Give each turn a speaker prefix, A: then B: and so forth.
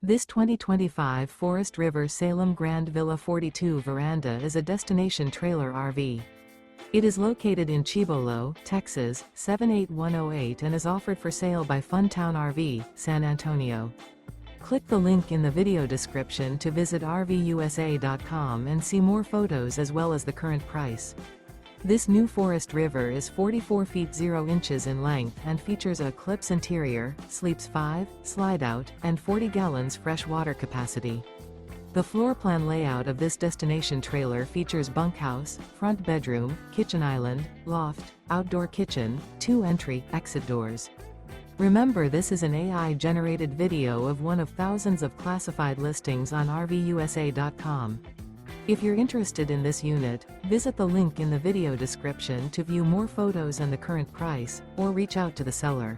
A: This 2025 Forest River Salem Grand Villa 42 Veranda is a destination trailer RV. It is located in Cibolo, Texas, 78108 and is offered for sale by Funtown RV, San Antonio. Click the link in the video description to visit RVUSA.com and see more photos as well as the current price. This new Forest River is 44 feet 0 inches in length and features a ECLIPSE interior, sleeps 5, Slideout, and 40 gallons fresh water capacity. The floor plan layout of this destination trailer features bunkhouse, front bedroom, kitchen island, loft, outdoor kitchen, 2 entry/exit doors. Remember, this is an AI-generated video of one of thousands of classified listings on RVUSA.com. If you're interested in this unit, visit the link in the video description to view more photos and the current price, or reach out to the seller.